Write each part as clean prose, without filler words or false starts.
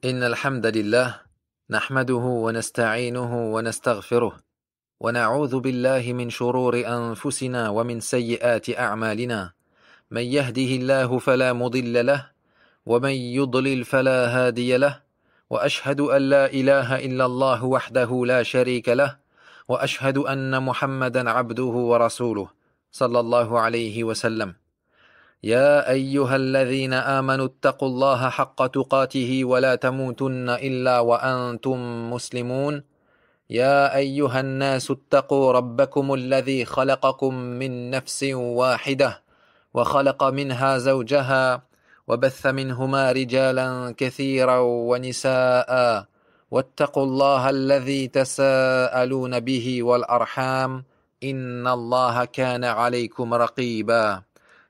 إن الحمد لله نحمده ونستعينه ونستغفره ونعوذ بالله من شرور أنفسنا ومن سيئات أعمالنا من يهده الله فلا مضل له ومن يضلل فلا هادي له وأشهد أن لا إله إلا الله وحده لا شريك له وأشهد أن محمدا عبده ورسوله صلى الله عليه وسلم يا أيها الذين آمنوا اتقوا الله حق تقاته ولا تموتن إلا وأنتم مسلمون يا أيها الناس اتقوا ربكم الذي خلقكم من نفس واحدة وخلق منها زوجها وبث منهما رجالا كثيرا ونساء واتقوا الله الذي تساءلون به والأرحام إن الله كان عليكم رقيبا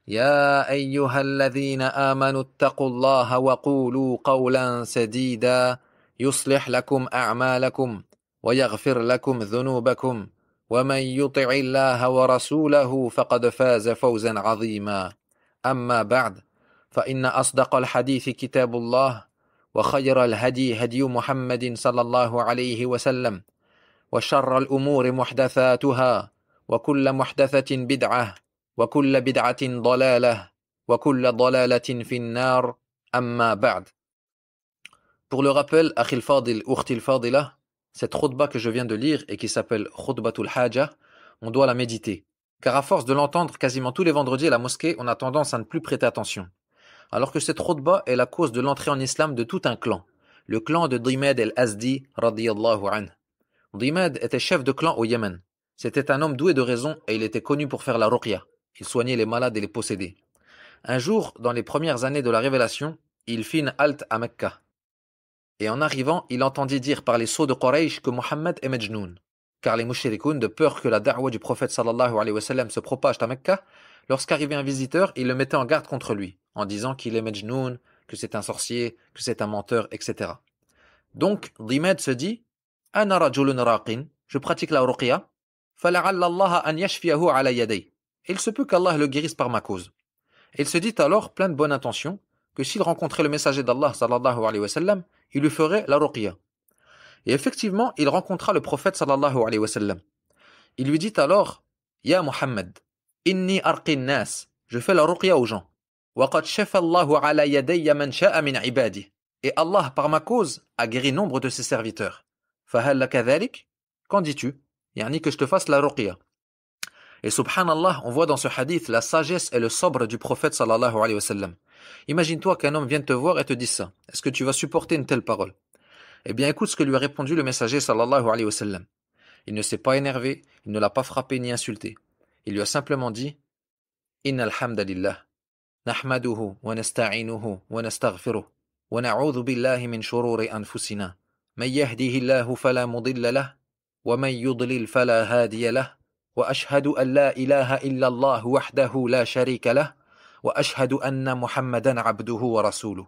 يا أيها الذين آمنوا اتقوا الله وقولوا قولا سديدا يصلح لكم أعمالكم ويغفر لكم ذنوبكم ومن يطع الله ورسوله فقد فاز فوزا عظيما أما بعد فإن أصدق الحديث كتاب الله وخير الهدي هدي محمد صلى الله عليه وسلم وشر الأمور محدثاتها وكل محدثة بدعة وكل بدعة ضلالة وكل ضلالة في النار أما بعد. Pour le rappel, Akhil Fadil, Ukhtil Fadila, cette khutba que je viens de lire et qui s'appelle Khutbatul Haja, on doit la méditer. Car à force de l'entendre quasiment tous les vendredis à la mosquée, on a tendance à ne plus prêter attention. Alors que cette khutba est la cause de l'entrée en islam de tout un clan, le clan de Dimad al-Azdi radiyallahu anhu. Dimad était chef de clan au Yémen. C'était un homme doué de raison et il était connu pour faire la ruqya. Il soignait les malades et les possédés. Un jour, dans les premières années de la révélation, il fit une halte à Mecca. Et en arrivant, il entendit dire par les sceaux de Quraysh que Mohammed est Majnoun. Car les mushrikoun, de peur que la da'wa du prophète sallallahu alayhi wa sallam se propage à Mecca, lorsqu'arrivait un visiteur, ils le mettaient en garde contre lui, en disant qu'il est Majnoun, que c'est un sorcier, que c'est un menteur, etc. Donc, Dimad se dit, Ana rajulun raqin, je pratique la ruqya, fala'alla Allah an yashfiyahu ala yaday. Il se peut qu'Allah le guérisse par ma cause. Et il se dit alors, plein de bonne intention, que s'il rencontrait le messager d'Allah sallallahu alayhi wa sallam, il lui ferait la ruqya. Et effectivement, il rencontra le prophète sallallahu alayhi wa sallam. Il lui dit alors, Ya Muhammad, inni arqin nas, je fais la ruqya aux gens. Wa qad shafa Allahu ala yadayya man sha'a min ibadi. Et Allah, par ma cause, a guéri nombre de ses serviteurs. Fahal laka dhalik? Qu'en dis-tu? Yani que je te fasse la ruqya. Et subhanallah, on voit dans ce hadith la sagesse et le sabre du prophète sallallahu alayhi wa sallam. Imagine-toi qu'un homme vienne te voir et te dise ça. Est-ce que tu vas supporter une telle parole? Eh bien, écoute ce que lui a répondu le messager sallallahu alayhi wa sallam. Il ne s'est pas énervé, il ne l'a pas frappé ni insulté. Il lui a simplement dit Innal hamdalillah, nahmaduhu wa nasta'inuhu wa nastaghfiruh, wa na'udhu billahi min shururi anfusina. Man yahdihillahu fala mudilla lah, wa man yudlil fala hadiya lah. وأشهد أن لا إله إلا الله وحده لا شريك له وأشهد أن محمدا عبده ورسوله.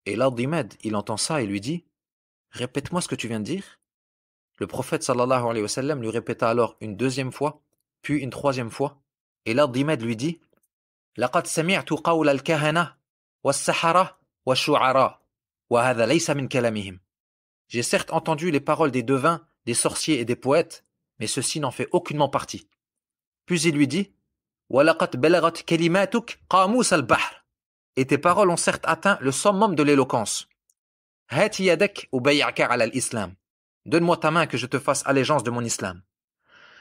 Et là, Dimad, il entend ça et lui dit Répète-moi ce que tu viens de dire. Le prophète sallallahu alayhi wa sallam lui répéta alors une deuxième fois, puis une troisième fois. Et là, Dimad lui dit لقد سمعت قول الكهنة والسحرة والشعراء وهذا ليس من كلامهم. J'ai certes entendu les paroles des devins, des sorciers et des poètes, mais ceci n'en fait aucunement partie. Puis il lui dit وَلَقَدْ بَلَغَتْ كَلِمَاتُكَ قَامُوسَ الْبَحْرِ. Et tes paroles ont certes atteint le summum de l'éloquence. هَاتِ يَدَكَ أُبَيِّعْكَ عَلَى الْإِسْلَامِ. Donne-moi ta main que je te fasse allégeance de mon islam.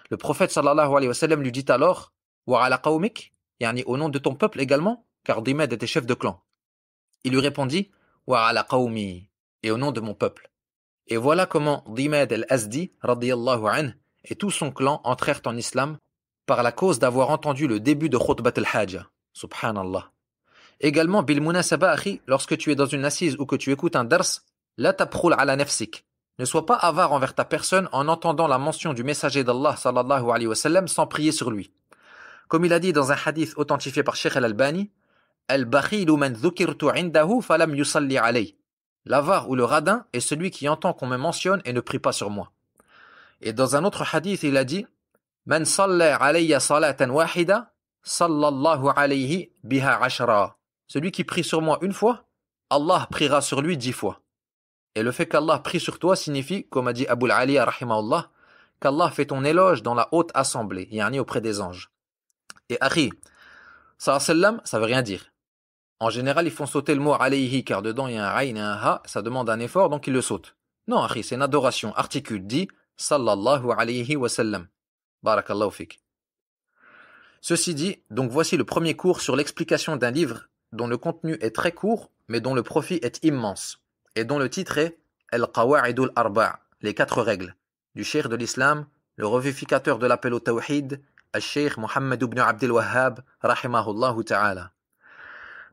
Le prophète sallallahu alayhi wa sallam lui dit alors وَعَلَى قَوْمِكَ, yani au nom de ton peuple également, car Dimad était chef de clan. Il lui répondit وَعَلَى قَوْمِي, et au nom de mon peuple. Et voilà comment Dimad al-Azdi radiyallahu anhu et tout son clan entrèrent en islam par la cause d'avoir entendu le début de Khutbat al-Haja. Subhanallah. Également, bil munasaba akhi, lorsque tu es dans une assise ou que tu écoutes un dars, la tabkhul ala nafsik. Ne sois pas avare envers ta personne en entendant la mention du messager d'Allah sallallahu alayhi wa sallam sans prier sur lui. Comme il a dit dans un hadith authentifié par Sheikh al-Albani, Al-bakhilu man dhukirtu indahu falam yusalli alayh. L'avare ou le radin est celui qui entend qu'on me mentionne et ne prie pas sur moi. Et dans un autre hadith, il a dit Man salla alayya salatan wahida, sallallahu alayhi biha ashra. Celui qui prie sur moi une fois, Allah priera sur lui 10 fois. Et le fait qu'Allah prie sur toi signifie, comme a dit Abu al-Aliya rahimahullah, qu'Allah fait ton éloge dans la haute assemblée, yani auprès des anges. Et akhi, sallam, ça veut rien dire. En général, ils font sauter le mot alayhi, car dedans il y a un ayn et un ha, ça demande un effort, donc ils le sautent. Non, akhi, c'est une adoration. Articule dit sallallahu alayhi wa sallam. Barakallahu fik. Ceci dit, donc voici le premier cours sur l'explication d'un livre dont le contenu est très court, mais dont le profit est immense, et dont le titre est Al-Qawa'idul Arba', les 4 règles, du cheikh de l'islam, le revivificateur de l'appel au tawhid, al-cheikh Muhammad ibn Abdel Wahhab, rahimahullahu ta'ala.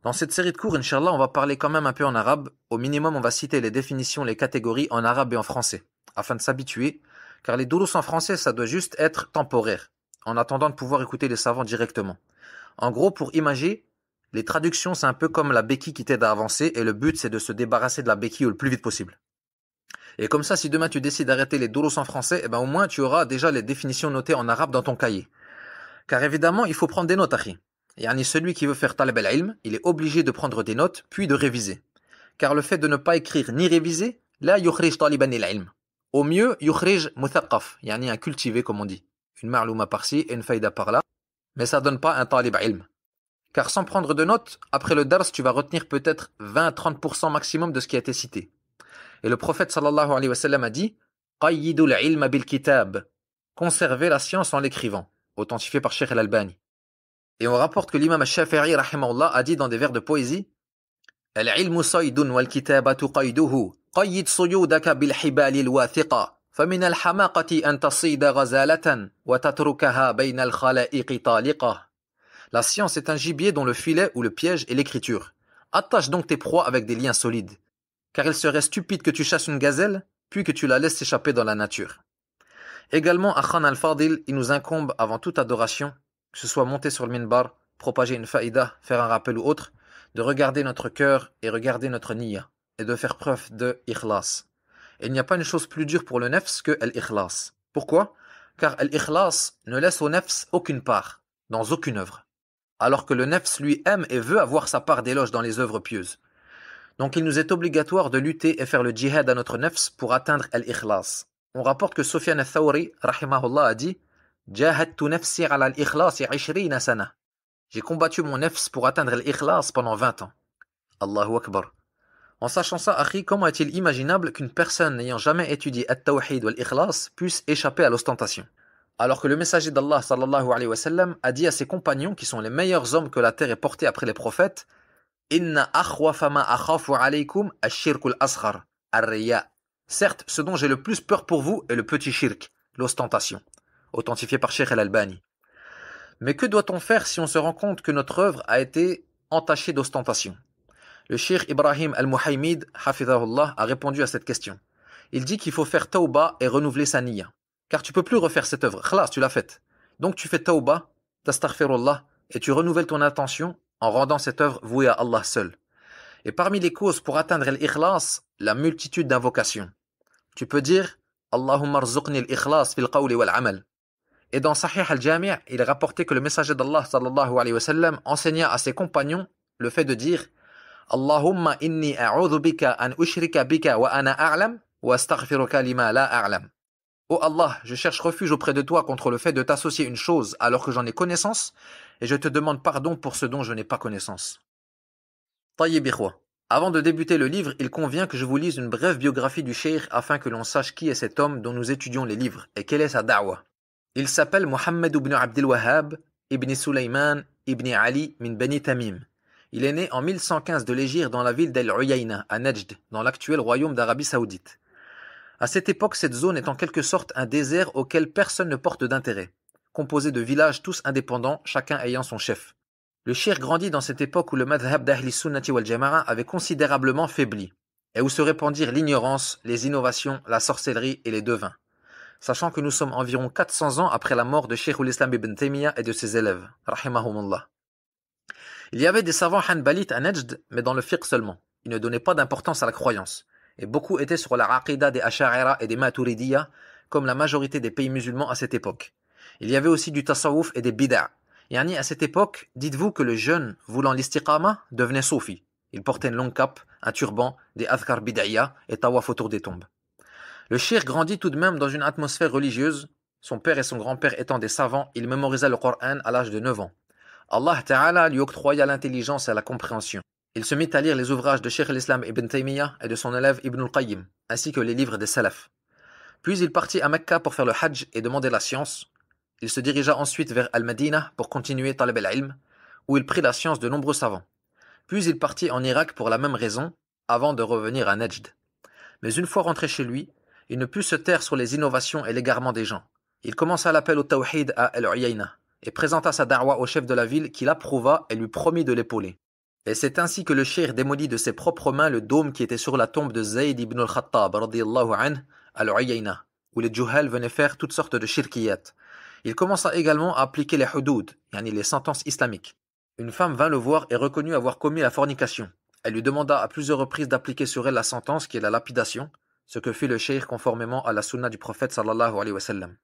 Dans cette série de cours, Inch'Allah, on va parler quand même un peu en arabe. Au minimum, on va citer les définitions, les catégories en arabe et en français, afin de s'habituer, car les durus en français, ça doit juste être temporaire, en attendant de pouvoir écouter les savants directement. En gros, pour imager, les traductions, c'est un peu comme la béquille qui t'aide à avancer, et le but, c'est de se débarrasser de la béquille le plus vite possible. Et comme ça, si demain tu décides d'arrêter les durus en français, eh ben au moins tu auras déjà les définitions notées en arabe dans ton cahier. Car évidemment, il faut prendre des notes, akhi. Yani celui qui veut faire talab al-ilm, il est obligé de prendre des notes, puis de réviser. Car le fait de ne pas écrire ni réviser, là, yukhrij taliban al-ilm. Au mieux, yukhrij muthaqqaf, yani un cultivé, comme on dit. Une ma'louma par-ci et une faïda par-là. Mais ça donne pas un talib ilm. Car sans prendre de notes, après le dars, tu vas retenir peut-être 20-30% maximum de ce qui a été cité. Et le prophète sallallahu alayhi wa sallam a dit « Qayyidul ilma bil kitab » conserver la science en l'écrivant, authentifié par Cheikh al-Albani. Et on rapporte que l'imam al-Shafi'i rahimahullah a dit dans des vers de poésie « Al-ilmu saydun wal kitabatu qayduhu qayyid suyudaka bil hibali al-wathiqa famin al-hamaqati an tasida ghazalatan wa tatrukaha bayna al-khala'iqi taliqa » La science est un gibier dont le filet ou le piège est l'écriture. Attache donc tes proies avec des liens solides. Car il serait stupide que tu chasses une gazelle, puis que tu la laisses s'échapper dans la nature. Également, à Khan al-Fadil, il nous incombe, avant toute adoration, que ce soit monter sur le minbar, propager une faïda, faire un rappel ou autre, de regarder notre cœur et regarder notre niyya, et de faire preuve de ikhlas. Et il n'y a pas une chose plus dure pour le nefs que l'ikhlas. Pourquoi? Car l'ikhlas ne laisse au nefs aucune part, dans aucune œuvre. Alors que le nefs lui aime et veut avoir sa part d'éloge dans les œuvres pieuses. Donc il nous est obligatoire de lutter et faire le djihad à notre nefs pour atteindre al-ikhlas. On rapporte que Sufyan al-Thawri, rahimahullah, a dit « Jahadtu nafsi ala al-ikhlas 20 sana » J'ai combattu mon nefs pour atteindre l'ikhlas pendant 20 ans. Allahu Akbar. En sachant ça, akhi, comment est-il imaginable qu'une personne n'ayant jamais étudié at-tawhid ou l'ikhlas puisse échapper à l'ostentation? Alors que le messager d'Allah sallallahu alayhi wa sallam a dit à ses compagnons, qui sont les meilleurs hommes que la terre ait portés après les prophètes, Inna akhwafa ma akhafu alaykum ash-shirkul asghar, ar-riya. Certes, ce dont j'ai le plus peur pour vous est le petit shirk, l'ostentation, authentifié par Cheikh al-Albani. Mais que doit-on faire si on se rend compte que notre œuvre a été entachée d'ostentation? Le Cheikh Ibrahim al-Muhaymid, hafidhahullah, a répondu à cette question. Il dit qu'il faut faire tawba et renouveler sa niyya. Car tu peux plus refaire cette œuvre. Khlas, tu l'as faite. Donc tu fais tawba, tastaghfirullah, et tu renouvelles ton intention en rendant cette œuvre vouée à Allah seul. Et parmi les causes pour atteindre l'ikhlas, la multitude d'invocations. Tu peux dire Allahumma rzuqni l'ikhlas fil qawli wal amal. Et dans Sahih al-Jami', il est rapporté que le messager d'Allah sallallahu alayhi wa sallam enseigna à ses compagnons le fait de dire Allahumma inni a'udhu bika an ushrika bika wa ana a'lam wa astaghfiruka lima la a'lam. Oh Allah, je cherche refuge auprès de toi contre le fait de t'associer une chose alors que j'en ai connaissance, et je te demande pardon pour ce dont je n'ai pas connaissance. Tayyib ikhwa. Avant de débuter le livre, il convient que je vous lise une brève biographie du cheikh afin que l'on sache qui est cet homme dont nous étudions les livres et quelle est sa da'wa. Il s'appelle Muhammad ibn Abdel Wahhab, ibn Sulayman, ibn Ali, min Bani Tamim. Il est né en 1115 de l'Égypte dans la ville d'Al-Uyayna, à Najd, dans l'actuel royaume d'Arabie Saoudite. À cette époque, cette zone est en quelque sorte un désert auquel personne ne porte d'intérêt, composé de villages tous indépendants, chacun ayant son chef. Le cheikh grandit dans cette époque où le madhab d'Ahli Sunnati wal Jama'a avait considérablement faibli, et où se répandirent l'ignorance, les innovations, la sorcellerie et les devins. Sachant que nous sommes environ 400 ans après la mort de Cheikh al-Islam ibn Taymiyyah et de ses élèves, rahimahumullah. Il y avait des savants hanbalites à Najd, mais dans le fiqh seulement. Ils ne donnaient pas d'importance à la croyance. Et beaucoup étaient sur la aqida des Ash'a'ira et des Maturidiyya, comme la majorité des pays musulmans à cette époque. Il y avait aussi du tasawwuf et des bid'a. Yani à cette époque, dites-vous que le jeune voulant l'istiqama devenait soufi. Il portait une longue cape, un turban, des adhkar bid'aya et tawaf autour des tombes. Le cheikh grandit tout de même dans une atmosphère religieuse. Son père et son grand-père étant des savants, il mémorisa le Coran à l'âge de 9 ans. Allah Ta'ala lui octroya l'intelligence et la compréhension. Il se mit à lire les ouvrages de Cheikh al-Islam Ibn Taymiyyah et de son élève Ibn al-Qayyim, ainsi que les livres des Salaf. Puis il partit à Mecca pour faire le Hajj et demander la science. Il se dirigea ensuite vers Al-Madinah pour continuer Talib al-Ilm, où il prit la science de nombreux savants. Puis il partit en Irak pour la même raison, avant de revenir à Najd. Mais une fois rentré chez lui, il ne put se taire sur les innovations et l'égarement des gens. Il commença l'appel au Tawhid à Al-Uyayna et présenta sa da'wa au chef de la ville qui l'approuva et lui promit de l'épauler. Et c'est ainsi que le cheikh démolit de ses propres mains le dôme qui était sur la tombe de Zayd ibn al-Khattab radiyallahu anhu à Al-Uyayna, où les Juhal venaient faire toutes sortes de shirkiyat. Il commença également à appliquer les hudud, yani les sentences islamiques. Une femme vint le voir et reconnut avoir commis la fornication. Elle lui demanda à plusieurs reprises d'appliquer sur elle la sentence qui est la lapidation, ce que fit le cheikh conformément à la sunna du prophète sallallahu alayhi wa sallam.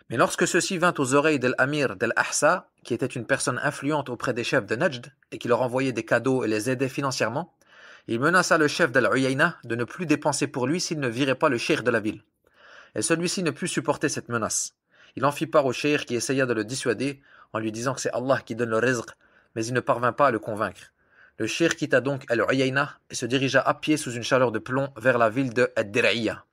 Mais lorsque ceci vint aux oreilles d'Al-Amir d'Al-Ahsa, qui était une personne influente auprès des chefs de Najd et qui leur envoyait des cadeaux et les aidait financièrement, il menaça le chef d'Al-Uyayna de ne plus dépenser pour lui s'il ne virait pas le cheikh de la ville. Et celui-ci ne put supporter cette menace. Il en fit part au cheikh qui essaya de le dissuader en lui disant que c'est Allah qui donne le rizq, mais il ne parvint pas à le convaincre. Le cheikh quitta donc Al-Uyayna et se dirigea à pied sous une chaleur de plomb vers la ville de Ad-Dir'iyya.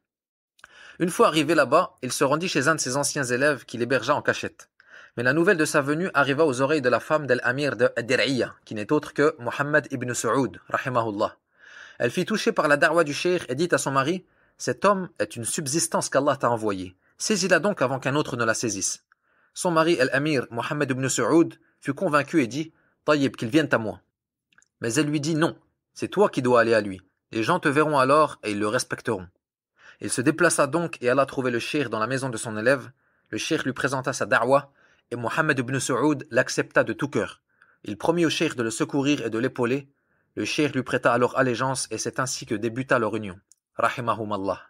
Une fois arrivé là-bas, il se rendit chez un de ses anciens élèves qui l'hébergea en cachette. Mais la nouvelle de sa venue arriva aux oreilles de la femme d'Al-Amir de Ad-Dir'iyya, qui n'est autre que Muhammad ibn Saoud, rahimahullah. Elle fut touchée par la da'wa du cheikh et dit à son mari, « Cet homme est une subsistance qu'Allah t'a envoyée. Saisis-la donc avant qu'un autre ne la saisisse. » Son mari, Al-Amir, Muhammad ibn Saoud, fut convaincu et dit, « Tayyib, qu'il vienne à moi. » Mais elle lui dit, « Non, c'est toi qui dois aller à lui. Les gens te verront alors et ils le respecteront. » Il se déplaça donc et alla trouver le cheikh dans la maison de son élève. Le cheikh lui présenta sa da'wa et Muhammad ibn Saoud l'accepta de tout cœur. Il promit au cheikh de le secourir et de l'épauler. Le cheikh lui prêta alors allégeance et c'est ainsi que débuta leur union. Rahimahumallah.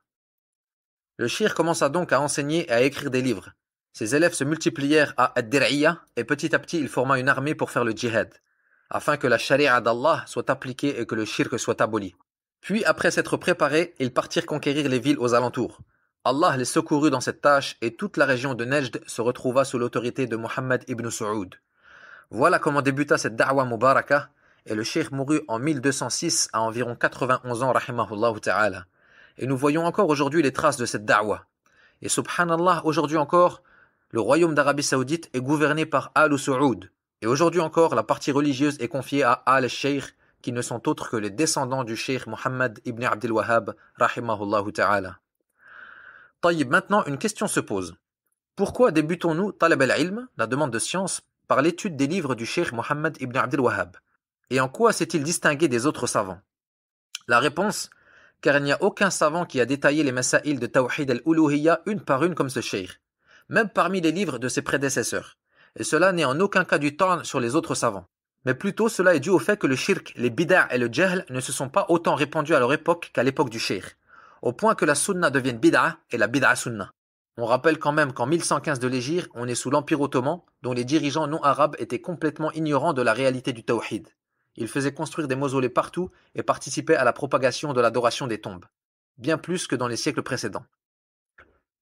Le cheikh commença donc à enseigner et à écrire des livres. Ses élèves se multiplièrent à Ad-Dir'iyya et petit à petit il forma une armée pour faire le djihad, afin que la charia d'Allah soit appliquée et que le shirk soit aboli. Puis, après s'être préparés, ils partirent conquérir les villes aux alentours. Allah les secourut dans cette tâche et toute la région de Najd se retrouva sous l'autorité de Muhammad ibn Saoud. Voilà comment débuta cette da'wa mubaraka et le cheikh mourut en 1206 à environ 91 ans rahimahullah ta'ala. Et nous voyons encore aujourd'hui les traces de cette da'wa. Et subhanallah, aujourd'hui encore, le royaume d'Arabie Saoudite est gouverné par Al-Saoud. Et aujourd'hui encore, la partie religieuse est confiée à Al-Sheikh, qui ne sont autres que les descendants du cheikh Muhammad ibn Abdul Wahhab, rahimahullahu ta'ala. Taïb, maintenant une question se pose. Pourquoi débutons-nous talab al-ilm, la demande de science, par l'étude des livres du cheikh Muhammad ibn Abdul Wahhab? Et en quoi s'est-il distingué des autres savants? La réponse, car il n'y a aucun savant qui a détaillé les masaïl de Tawhid al-Uluhiyya une par une comme ce cheikh, même parmi les livres de ses prédécesseurs. Et cela n'est en aucun cas du temps sur les autres savants. Mais plutôt cela est dû au fait que le shirk, les bid'a et le jahl ne se sont pas autant répandus à leur époque qu'à l'époque du cheikh, au point que la sunna devienne bid'a et la bid'a sunna. On rappelle quand même qu'en 1115 de l'Hégire, on est sous l'Empire ottoman, dont les dirigeants non arabes étaient complètement ignorants de la réalité du tawhid. Ils faisaient construire des mausolées partout et participaient à la propagation de l'adoration des tombes, bien plus que dans les siècles précédents.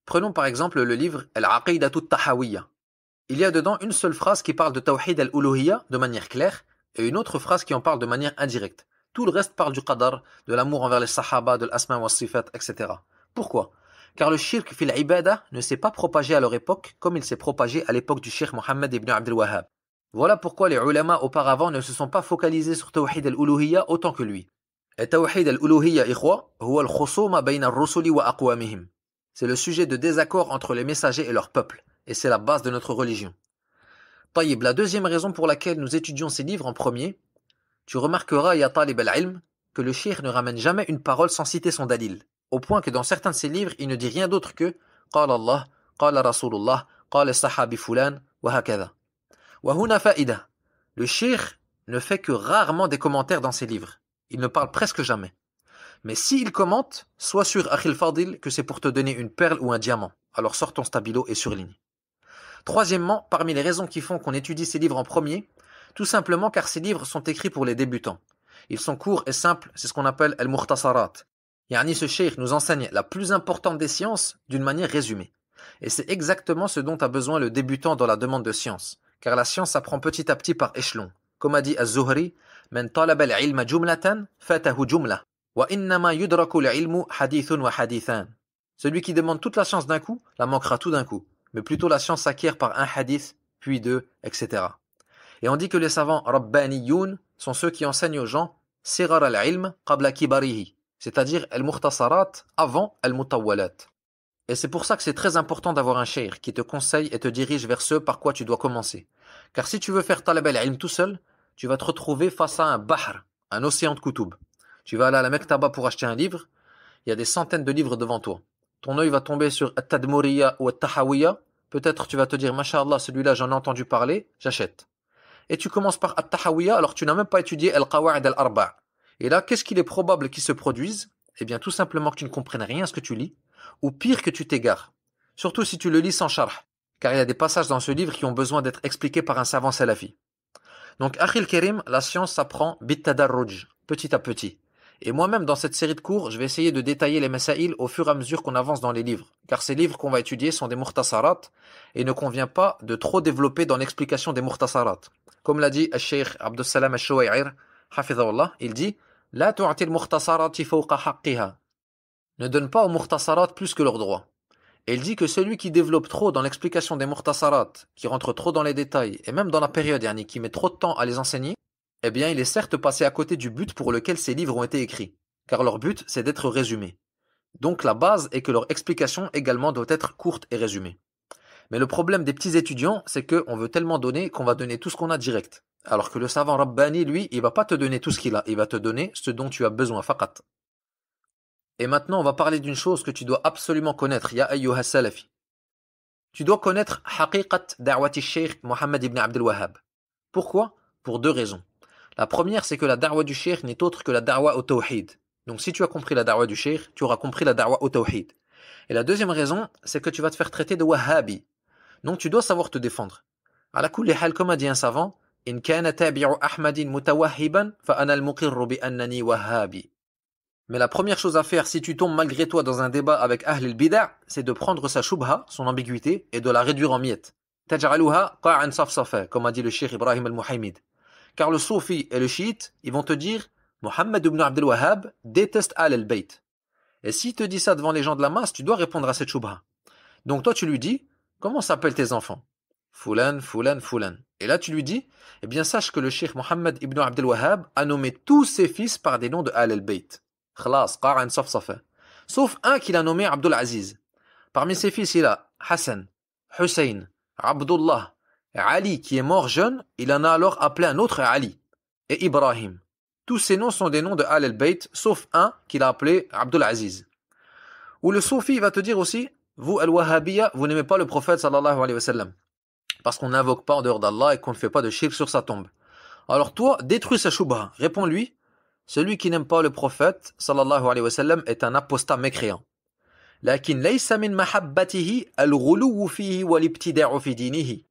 Prenons par exemple le livre Al-Aqidatu Tahawiyya. Il y a dedans une seule phrase qui parle de Tawhid al-Uluhiyya de manière claire et une autre phrase qui en parle de manière indirecte. Tout le reste parle du qadar, de l'amour envers les sahaba, de l'asma wa sifat, etc. Pourquoi? Car le shirk fil ibada ne s'est pas propagé à leur époque comme il s'est propagé à l'époque du cheikh Muhammad ibn Abdul Wahhab. Voilà pourquoi les ulama auparavant ne se sont pas focalisés sur Tawhid al-Uluhiyya autant que lui. Et Tawhid al-Uluhiyya, ikhwa, huwa al-khusuma bayna ar-rusuli wa aqwamihim. C'est le sujet de désaccord entre les messagers et leur peuple. Et c'est la base de notre religion. Taïb, la deuxième raison pour laquelle nous étudions ces livres en premier, tu remarqueras, ya talib al-ilm, que le cheikh ne ramène jamais une parole sans citer son dalil, au point que dans certains de ses livres, il ne dit rien d'autre que « Qala Allah, qala Rasulullah, qala sahabi fulan, wa hakada ». Wa huna fa'ida. Le cheikh ne fait que rarement des commentaires dans ses livres. Il ne parle presque jamais. Mais s'il commente, sois sûr, Akhil Fadil, que c'est pour te donner une perle ou un diamant. Alors sors ton stabilo et surligne. Troisièmement, parmi les raisons qui font qu'on étudie ces livres en premier, tout simplement car ces livres sont écrits pour les débutants. Ils sont courts et simples, c'est ce qu'on appelle al-mukhtasarat. Yani ce cheikh nous enseigne la plus importante des sciences d'une manière résumée. Et c'est exactement ce dont a besoin le débutant dans la demande de science. Car la science s'apprend petit à petit par échelon. Comme a dit Az-Zuhri, Man talaba al-ilma jumlatan, fatahu jumla. Wa innama yudraku al-ilmu hadithun wa hadithan. Celui qui demande toute la science d'un coup, la manquera tout d'un coup. Mais plutôt la science s'acquiert par un hadith, puis deux, etc. Et on dit que les savants rabbaniyoun sont ceux qui enseignent aux gens sirar al-ilm qabla kibarihi, c'est-à-dire al-mukhtasarat avant al-mutawwalat. Et c'est pour ça que c'est très important d'avoir un cheikh qui te conseille et te dirige vers ce par quoi tu dois commencer. Car si tu veux faire talab al-ilm tout seul, tu vas te retrouver face à un bahr, un océan de kutub. Tu vas aller à la Mektaba pour acheter un livre, il y a des centaines de livres devant toi. Ton œil va tomber sur At-Tadmuriyya ou At-Tahawiyya, peut-être tu vas te dire, Masha'Allah, celui-là j'en ai entendu parler, j'achète. Et tu commences par At-Tahawiyya alors tu n'as même pas étudié Al-Qawa'id al-Arba'. Et là, qu'est-ce qu'il est probable qu'il se produise? Eh bien, tout simplement que tu ne comprennes rien à ce que tu lis, ou pire que tu t'égares. Surtout si tu le lis sans sharh, car il y a des passages dans ce livre qui ont besoin d'être expliqués par un savant salafi. Donc, Akhil Karim, la science s'apprend bit-tadarruj, petit à petit. Et moi-même, dans cette série de cours, je vais essayer de détailler les masaïl au fur et à mesure qu'on avance dans les livres. Car ces livres qu'on va étudier sont des mukhtasarat et il ne convient pas de trop développer dans l'explication des mukhtasarat. Comme l'a dit Al-Sheikh Abdus Salam Al-Shuway'ir, hafidhahullah, il dit « La tu'ati al-mukhtasarati fawqa haqqiha » Ne donne pas aux mukhtasarat plus que leurs droits. Et il dit que celui qui développe trop dans l'explication des mukhtasarat, qui rentre trop dans les détails, et même dans la période yani, qui met trop de temps à les enseigner, eh bien, il est certes passé à côté du but pour lequel ces livres ont été écrits, car leur but, c'est d'être résumés. Donc la base est que leur explication également doit être courte et résumée. Mais le problème des petits étudiants, c'est qu'on veut tellement donner qu'on va donner tout ce qu'on a direct. Alors que le savant Rabbani, lui, il va pas te donner tout ce qu'il a, il va te donner ce dont tu as besoin, faqat. Et maintenant, on va parler d'une chose que tu dois absolument connaître, ya ayyuha salafi. Tu dois connaître haqiqat da'wati Sheikh Mohammed ibn Abdel Wahhab. Pourquoi? Pour deux raisons. La première, c'est que la da'wa du cheikh n'est autre que la da'wa au tawhid. Donc si tu as compris la da'wa du cheikh, tu auras compris la da'wa au tawhid. Et la deuxième raison, c'est que tu vas te faire traiter de wahhabi. Donc tu dois savoir te défendre. Ala kulli hal, comme a dit un savant, in kana tabi'u ahmadin mutawahhiban fa ana al-muqirru bi annani wahhabi. Mais la première chose à faire si tu tombes malgré toi dans un débat avec Ahl al-Bida', c'est de prendre sa shubha, son ambiguïté, et de la réduire en miettes. Taj'aluha qa'an safsafa, comme a dit le cheikh Ibrahim al-Muhaymid. Car le soufi et le chiite, ils vont te dire Mohammed ibn Abdel Wahhab déteste al-Bayt. Et s'il te dit ça devant les gens de la masse, tu dois répondre à cette shubha. Donc toi tu lui dis comment s'appellent tes enfants? Fulan, Fulan, Fulan. Et là tu lui dis eh bien sache que le cheikh Mohammed ibn Abdel Wahhab a nommé tous ses fils par des noms de al-Bayt. Khlas, qa'an safsafa. Sauf un qu'il a nommé Abdul Aziz. Parmi ses fils il a Hassan, Hussein, Abdullah, Ali qui est mort jeune, il en a alors appelé un autre Ali, et Ibrahim. Tous ces noms sont des noms de Al-Bayt, sauf un qu'il a appelé Abdul Aziz. Ou le Soufi va te dire aussi, vous Al-Wahhabiyya, vous n'aimez pas le prophète sallallahu alayhi wa sallam, parce qu'on n'invoque pas en dehors d'Allah et qu'on ne fait pas de shirk sur sa tombe. Alors toi, détruis sa shubha, réponds-lui, celui qui n'aime pas le prophète sallallahu alayhi wa sallam est un apostat mécréant. Lakin laysa min mahabbatihi al-ghuluw fihi wal-ibtida'u fi dinihi.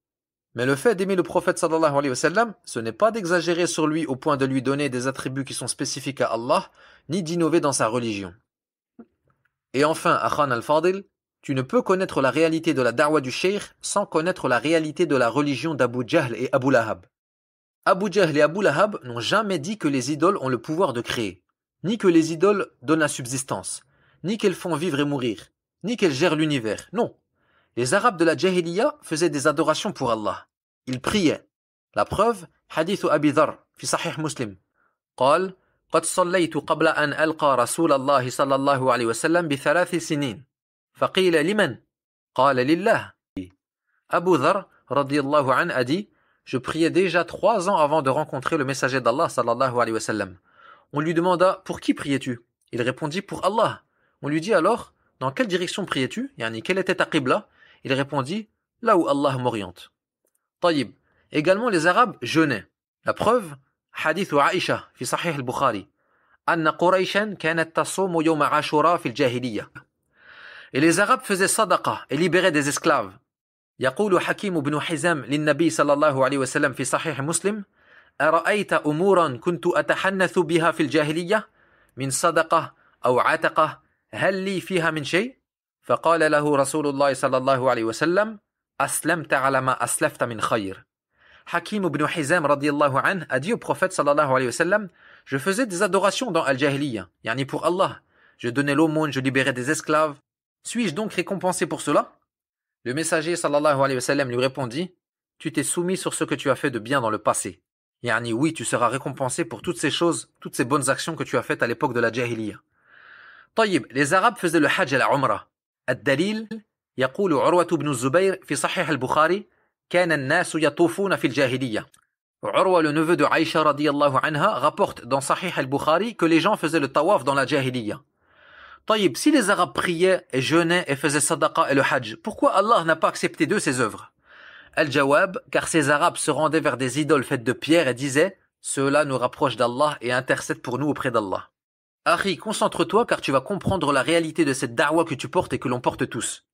Mais le fait d'aimer le prophète sallallahu alayhi wa sallam, ce n'est pas d'exagérer sur lui au point de lui donner des attributs qui sont spécifiques à Allah, ni d'innover dans sa religion. Et enfin, Akhan al-Fadil, tu ne peux connaître la réalité de la da'wa du cheikh sans connaître la réalité de la religion d'Abu Jahl et Abu Lahab. Abu Jahl et Abu Lahab n'ont jamais dit que les idoles ont le pouvoir de créer, ni que les idoles donnent la subsistance, ni qu'elles font vivre et mourir, ni qu'elles gèrent l'univers, non. Les Arabes de la Jahiliya faisaient des adorations pour Allah. Ils priaient. La preuve, hadith Abi Dharr, fi Sahih Muslim. قال قد صليت قبل أن ألقى رسول الله صلى الله عليه وسلم ب3 سنين. فقيل لمن؟ قال لله. Abu Dharr, radiyallahu an, a dit, je priais déjà 3 ans avant de rencontrer le messager d'Allah sallallahu alayhi wa sallam. On lui demanda, pour qui priais-tu? Il répondit, pour Allah. On lui dit alors, dans quelle direction priais-tu? Yani, quelle était ta qibla? Il répondit, là où Allah m'oriente. Taïb. Également, les Arabes jeûnaient. La preuve, hadith Aïcha, fi Sahih al-Bukhari. Anna Qurayshan kanat tasumu yawma Ashura fi al-Jahiliya. Et les Arabes faisaient sadaqa et libéraient des esclaves. يقول حكيم بن حزام للنبي صلى الله عليه وسلم في صحيح مسلم أرأيت أمورا كنت أتحنث بها في الجاهلية من صدقة أو عتقة هل لي فيها من شيء؟ فقال له رسول الله صلى الله عليه وسلم أسلمت على ما أسلفت من خير. Hakim ibn Hizam radiyallahu anhu a dit au prophète sallallahu alayhi wa sallam, je faisais des adorations dans Al-Jahiliya, yani pour Allah. Je donnais l'aumône, je libérais des esclaves. Suis-je donc récompensé pour cela? Le messager sallallahu alayhi wa sallam lui répondit, tu t'es soumis sur ce que tu as fait de bien dans le passé. Yani oui, tu seras récompensé pour toutes ces choses, toutes ces bonnes actions que tu as faites à l'époque de la Jahiliya. طيب, les Arabes faisaient le Hajj et la Umrah. الدليل يقول عروة بن الزبير في صحيح البخاري كان الناس يطوفون في الجاهلية. Urwa, le neveu de Aïcha radiyallahu anha, rapporte dans Sahih al-Bukhari que les gens faisaient le tawaf dans la Jahiliya. طيب, si les Arabes priaient et jeûnaient et faisaient sadaqa et le Hajj, pourquoi Allah n'a pas accepté d'eux ces œuvres? Al-Jawab, car ces Arabes se rendaient vers des idoles faites de pierre et disaient « Cela nous rapproche d'Allah et intercède pour nous auprès d'Allah. » Harry, concentre-toi car tu vas comprendre la réalité de cette da'wa que tu portes et que l'on porte tous.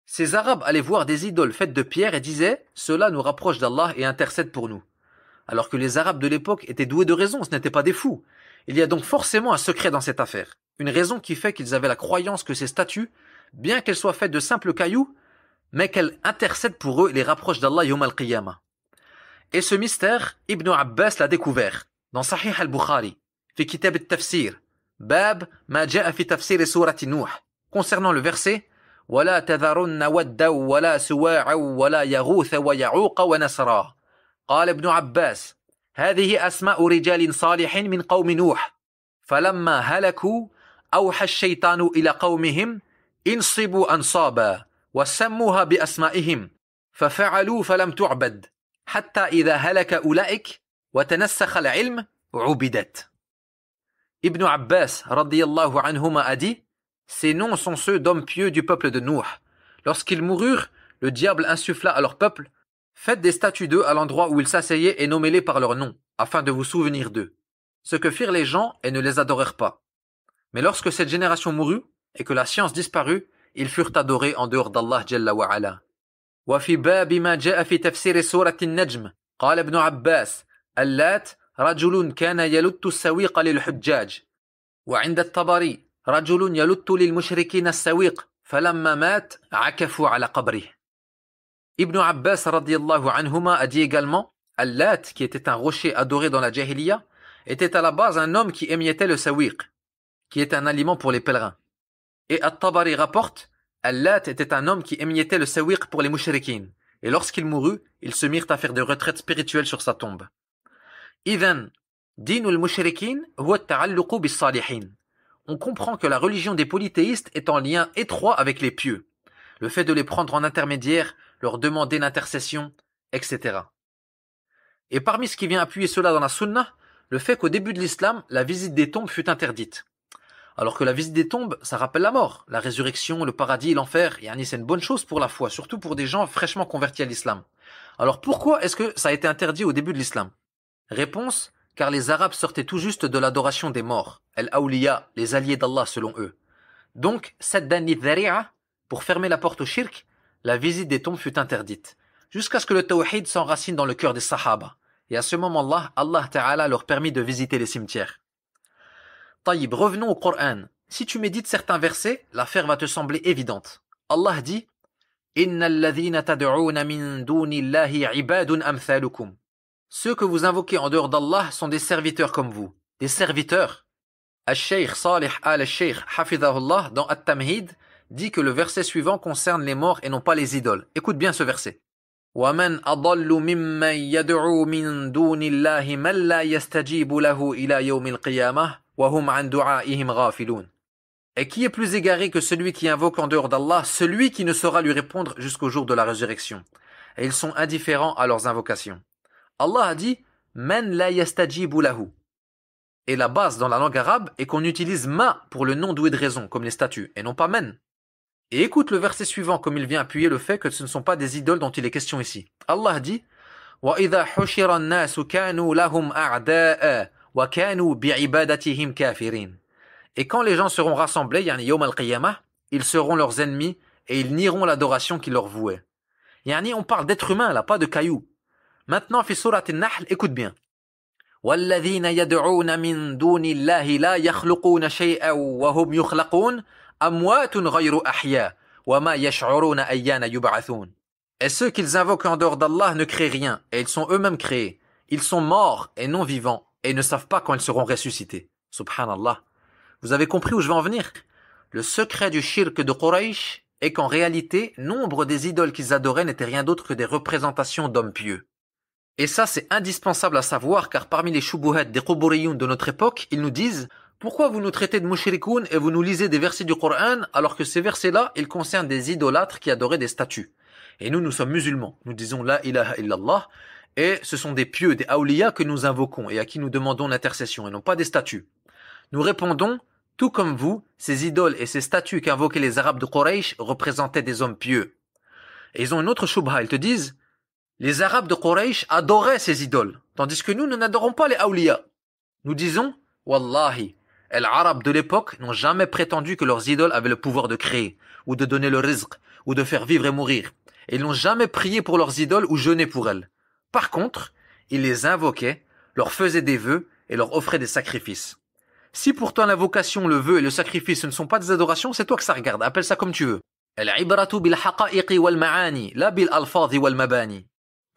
Ces Arabes allaient voir des idoles faites de pierre et disaient « Cela nous rapproche d'Allah et intercède pour nous. » Alors que les Arabes de l'époque étaient doués de raison, ce n'étaient pas des fous. Il y a donc forcément un secret dans cette affaire. Une raison qui fait qu'ils avaient la croyance que ces statues, bien qu'elles soient faites de simples cailloux, mais qu'elles intercèdent pour eux et les rapprochent d'Allah yawm al-qiyamah. Et ce mystère, Ibn Abbas l'a découvert dans Sahih al-Bukhari, fi kitab al-tafsir, bab ma ja'a fi tafsir surati Nuh, concernant le verset ولا تذرن ودا ولا سواعا ولا يغوث ويعوق ونسرا. قال ابن عباس هذه أسماء رجال صالح من قوم نوح فلما هلكوا أوحى الشيطان إلى قومهم انصبوا أنصابا وسموها بأسمائهم ففعلوا فلم تعبد حتى إذا هلك أولئك وتنسخ العلم عبدت. Ibn Abbas radiyallahu anhuma a dit, ces noms sont ceux d'hommes pieux du peuple de Nuh. Lorsqu'ils moururent, le diable insuffla à leur peuple, faites des statues d'eux à l'endroit où ils s'asseyaient et nommez-les par leur nom, afin de vous souvenir d'eux. Ce que firent les gens et ne les adorèrent pas. Mais lorsque cette génération mourut et que la science disparut, ils furent adorés en dehors d'Allah Jalla wa Ala. وفي باب ما جاء في تفسير سورة النجم قال ابن عباس اللات رجل كان يلت السويق للحجاج وعند الطبري رجل يلت للمشركين السويق فلما مات عكفوا على قبره. Ibn Abbas radiyallahu anhuma a dit également Allat, qui était un rocher adoré dans la Jahiliya, était à la base un homme qui émiettait le sawiq, qui est un aliment pour les pèlerins. Et At-Tabari rapporte Allat était un homme qui émiettait le sawiq pour les mushrikines, et lorsqu'il mourut, ils se mirent à faire des retraites spirituelles sur sa tombe. Idhan, dinul mushrikin huwa at-ta'alluqu bis-salihin. On comprend que la religion des polythéistes est en lien étroit avec les pieux. Le fait de les prendre en intermédiaire, leur demander l'intercession, etc. Et parmi ce qui vient appuyer cela dans la sunna, le fait qu'au début de l'islam, la visite des tombes fut interdite. Alors que la visite des tombes, ça rappelle la mort, la résurrection, le paradis, l'enfer, yani c'est une bonne chose pour la foi, surtout pour des gens fraîchement convertis à l'islam. Alors pourquoi est-ce que ça a été interdit au début de l'islam? Réponse, car les Arabes sortaient tout juste de l'adoration des morts, al-awliya, les alliés d'Allah selon eux. Donc, saddan lidhari'a, pour fermer la porte au shirk, la visite des tombes fut interdite, jusqu'à ce que le tawhid s'enracine dans le cœur des sahaba. Et à ce moment-là, Allah Ta'ala leur permit de visiter les cimetières. Taïb, revenons au Coran. Si tu médites certains versets, l'affaire va te sembler évidente. Allah dit « Innal ladhina tad'ouna min dunillahi ibadun amthalukum » Ceux que vous invoquez en dehors d'Allah sont des serviteurs comme vous. Des serviteurs. Al-Shaykh Salih al-Shaykh Hafidahullah dans At-Tamhid dit que le verset suivant concerne les morts et non pas les idoles. Écoute bien ce verset. وَمَنْ أَضَلُّ مِمَّنْ يَدْعُو مِنْ دُونِ اللَّهِ مَنْ لَا يَسْتَجِيبُ لَهُ إِلَى يَوْمِ الْقِيَامَةِ وَهُمْ عَنْ دُعَائِهِمْ غَافِلُونَ. Et qui est plus égaré que celui qui invoque en dehors d'Allah, celui qui ne saura lui répondre jusqu'au jour de la résurrection. Et ils sont indifférents à leurs invocations. Allah a dit « Man la yastajibu lahu ». Et la base dans la langue arabe est qu'on utilise « ma » pour le nom doué de raison, comme les statues, et non pas « men ». Et écoute le verset suivant comme il vient appuyer le fait que ce ne sont pas des idoles dont il est question ici. Allah dit « وَإِذَا حُشِرَ النَّاسُ كَانُوا لَهُمْ أَعْدَاءً وَكَانُوا بِعِبَادَتِهِمْ كَافِرِينَ » Et quand les gens seront rassemblés, yani yawm al-qiyamah, ils seront leurs ennemis et ils nieront l'adoration qu'ils leur vouaient. Yani on parle d'êtres humains là, pas de cailloux. Maintenant, fi surat al-Nahl, écoute bien. والذين يدعون من دون الله لا يخلقون شيئا وهم يخلقون أموات غير أحياء وما يشعرون أيان يبعثون. Et ceux qu'ils invoquent en dehors d'Allah ne créent rien, et ils sont eux-mêmes créés. Ils sont morts et non vivants, et ils ne savent pas quand ils seront ressuscités. Subhanallah. Vous avez compris où je veux en venir? Le secret du shirk de Quraysh est qu'en réalité, nombre des idoles qu'ils adoraient n'étaient rien d'autre que des représentations d'hommes pieux. Et ça, c'est indispensable à savoir, car parmi les shubuhat des Quburiyun de notre époque, ils nous disent « Pourquoi vous nous traitez de mushrikoun et vous nous lisez des versets du Coran alors que ces versets-là, ils concernent des idolâtres qui adoraient des statues ?» Et nous, nous sommes musulmans. Nous disons la ilaha illallah. Et ce sont des pieux, des awliya que nous invoquons et à qui nous demandons l'intercession et non pas des statues. Nous répondons, tout comme vous, ces idoles et ces statues qu'invoquaient les Arabes de Quraysh représentaient des hommes pieux. Et ils ont une autre shubha. Ils te disent, les Arabes de Quraysh adoraient ces idoles, tandis que nous n'adorons pas les awliya. Nous disons, wallahi, les Arabes de l'époque n'ont jamais prétendu que leurs idoles avaient le pouvoir de créer, ou de donner le rizq, ou de faire vivre et mourir. Et ils n'ont jamais prié pour leurs idoles ou jeûné pour elles. Par contre, ils les invoquaient, leur faisaient des vœux et leur offraient des sacrifices. Si pourtant l'invocation, le vœu et le sacrifice ne sont pas des adorations, c'est toi que ça regarde, appelle ça comme tu veux. Que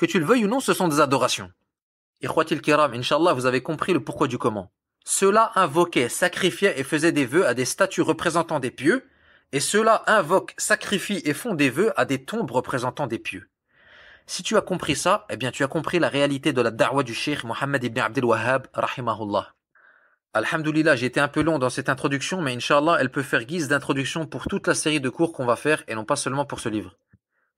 tu le veuilles ou non, ce sont des adorations. Ikhwatil kiram, Inch'Allah, vous avez compris le pourquoi du comment. Ceux-là invoquaient, sacrifiaient et faisaient des vœux à des statues représentant des pieux, et ceux-là invoquent, sacrifient et font des vœux à des tombes représentant des pieux. Si tu as compris ça, eh bien tu as compris la réalité de la da'wa du Cheikh Mohammed ibn Abdel Wahhab, rahimahullah. Alhamdulillah, j'ai été un peu long dans cette introduction, mais Inch'Allah, elle peut faire guise d'introduction pour toute la série de cours qu'on va faire, et non pas seulement pour ce livre.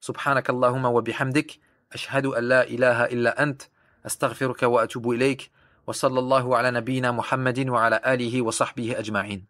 Subhanakallahumma wa bihamdik, ashhadu an la ilaha illa ant, astaghfiruka wa atubu ilayk, wa sallallahu ala nabiyyina Muhammadin wa ala alihi wa sahbihi ajma'in.